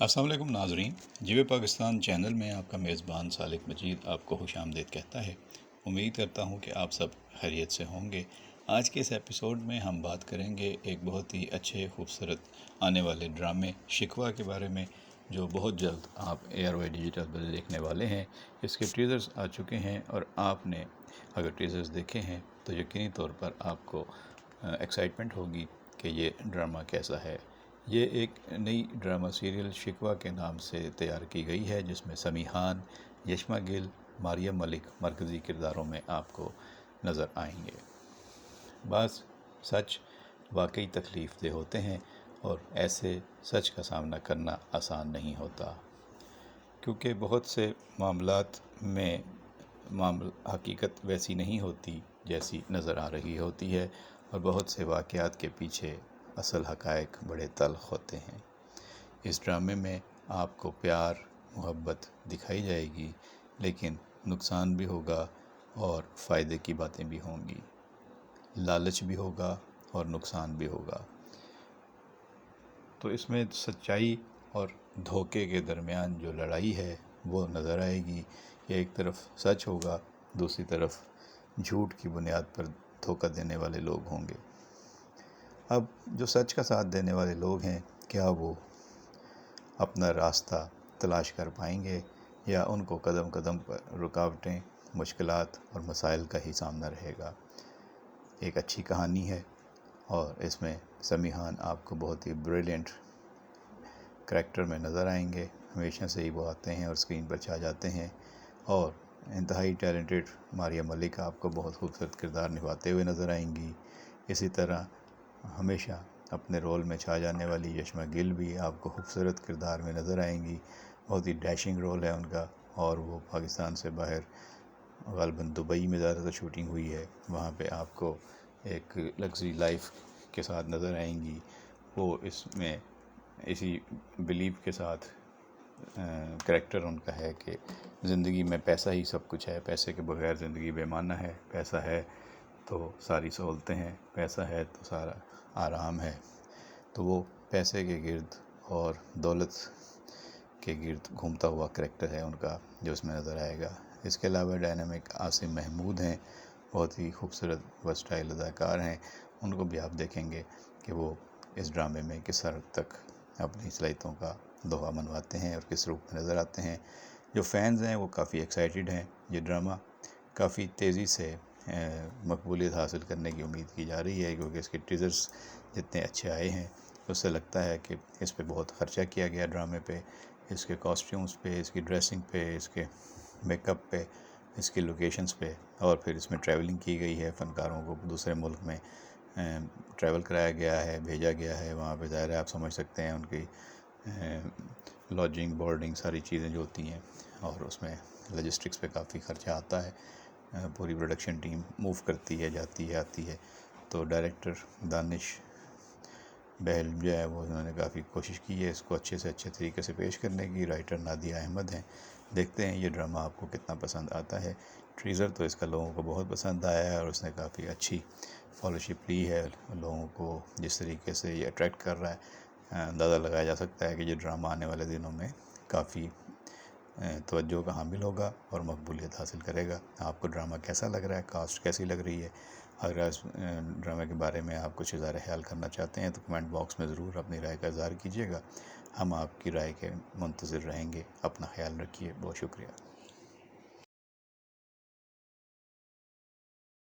السلام علیکم ناظرین، جیو پاکستان چینل میں آپ کا میزبان صالح مجید آپ کو خوش آمدید کہتا ہے۔ امید کرتا ہوں کہ آپ سب خیریت سے ہوں گے۔ آج کے اس ایپیسوڈ میں ہم بات کریں گے ایک بہت ہی اچھے خوبصورت آنے والے ڈرامے شکوہ کے بارے میں، جو بہت جلد آپ ایئر وائی ڈیجیٹل پر دیکھنے والے ہیں۔ اس کے ٹریزرز آ چکے ہیں اور آپ نے اگر ٹریزرز دیکھے ہیں تو یقینی طور پر آپ کو ایکسائٹمنٹ ہوگی کہ یہ ڈرامہ کیسا ہے۔ یہ ایک نئی ڈرامہ سیریل شکوہ کے نام سے تیار کی گئی ہے، جس میں سمیحان، یشما گل، ماریم ملک مرکزی کرداروں میں آپ کو نظر آئیں گے۔ بعض سچ واقعی تکلیف دہ ہوتے ہیں اور ایسے سچ کا سامنا کرنا آسان نہیں ہوتا، کیونکہ بہت سے معاملات میں حقیقت ویسی نہیں ہوتی جیسی نظر آ رہی ہوتی ہے، اور بہت سے واقعات کے پیچھے اصل حقائق بڑے تلخ ہوتے ہیں۔ اس ڈرامے میں آپ کو پیار، محبت دکھائی جائے گی، لیکن نقصان بھی ہوگا اور فائدے کی باتیں بھی ہوں گی، لالچ بھی ہوگا اور نقصان بھی ہوگا۔ تو اس میں سچائی اور دھوکے کے درمیان جو لڑائی ہے وہ نظر آئے گی۔ یہ ایک طرف سچ ہوگا، دوسری طرف جھوٹ کی بنیاد پر دھوکہ دینے والے لوگ ہوں گے۔ اب جو سچ کا ساتھ دینے والے لوگ ہیں، کیا وہ اپنا راستہ تلاش کر پائیں گے، یا ان کو قدم قدم پر رکاوٹیں، مشکلات اور مسائل کا ہی سامنا رہے گا؟ ایک اچھی کہانی ہے، اور اس میں سمیحان آپ کو بہت ہی بریلینٹ کریکٹر میں نظر آئیں گے۔ ہمیشہ سے ہی وہ آتے ہیں اور اسکرین پر چھا جاتے ہیں، اور انتہائی ٹیلنٹڈ ماریم ملک آپ کو بہت خوبصورت کردار نبھاتے ہوئے نظر آئیں گی۔ اسی طرح ہمیشہ اپنے رول میں چھا جانے والی یشما گل بھی آپ کو خوبصورت کردار میں نظر آئیں گی۔ بہت ہی ڈیشنگ رول ہے ان کا، اور وہ پاکستان سے باہر غالباً دبئی میں زیادہ تر شوٹنگ ہوئی ہے، وہاں پہ آپ کو ایک لگژری لائف کے ساتھ نظر آئیں گی۔ وہ اس میں اسی بلیف کے ساتھ کریکٹر ان کا ہے کہ زندگی میں پیسہ ہی سب کچھ ہے، پیسے کے بغیر زندگی بے معنی ہے، پیسہ ہے تو ساری سہولتیں ہیں، پیسہ ہے تو سارا آرام ہے۔ تو وہ پیسے کے گرد اور دولت کے گرد گھومتا ہوا کریکٹر ہے ان کا، جو اس میں نظر آئے گا۔ اس کے علاوہ ڈائنامک عاصم محمود ہیں، بہت ہی خوبصورت ورسٹائل اداکار ہیں۔ ان کو بھی آپ دیکھیں گے کہ وہ اس ڈرامے میں کس حد تک اپنی صلاحیتوں کا دوہا منواتے ہیں اور کس روپ میں نظر آتے ہیں۔ جو فینز ہیں وہ کافی ایکسائٹڈ ہیں۔ یہ ڈرامہ کافی تیزی سے مقبولیت حاصل کرنے کی امید کی جا رہی ہے، کیونکہ اس کے ٹیزرز جتنے اچھے آئے ہیں، اس سے لگتا ہے کہ اس پہ بہت خرچہ کیا گیا ڈرامے پہ، اس کے کاسٹیومز پہ، اس کی ڈریسنگ پہ، اس کے میک اپ پہ، اس کی لوکیشنز پہ، اور پھر اس میں ٹریولنگ کی گئی ہے۔ فنکاروں کو دوسرے ملک میں ٹریول کرایا گیا ہے، بھیجا گیا ہے، وہاں پہ ظاہر ہے آپ سمجھ سکتے ہیں ان کی لاڈجنگ، بورڈنگ، ساری چیزیں جو ہوتی ہیں، اور اس میں لاجسٹکس پہ کافی خرچہ آتا ہے۔ پوری پروڈکشن ٹیم موو کرتی ہے، جاتی ہے، آتی ہے۔ تو ڈائریکٹر دانش بہل جو ہے وہ انہوں نے کافی کوشش کی ہے اس کو اچھے سے اچھے طریقے سے پیش کرنے کی۔ رائٹر نادیہ احمد ہیں۔ دیکھتے ہیں یہ ڈرامہ آپ کو کتنا پسند آتا ہے۔ ٹریزر تو اس کا لوگوں کو بہت پسند آیا ہے، اور اس نے کافی اچھی فالوشپ لی ہے لوگوں کو۔ جس طریقے سے یہ اٹریکٹ کر رہا ہے، اندازہ لگایا جا سکتا ہے کہ یہ ڈرامہ آنے والے دنوں میں کافی توجہ کا حامل ہوگا اور مقبولیت حاصل کرے گا۔ آپ کو ڈرامہ کیسا لگ رہا ہے؟ کاسٹ کیسی لگ رہی ہے؟ اگر اس ڈرامے کے بارے میں آپ کچھ اظہار خیال کرنا چاہتے ہیں تو کمنٹ باکس میں ضرور اپنی رائے کا اظہار کیجیے گا۔ ہم آپ کی رائے کے منتظر رہیں گے۔ اپنا خیال رکھیے۔ بہت شکریہ۔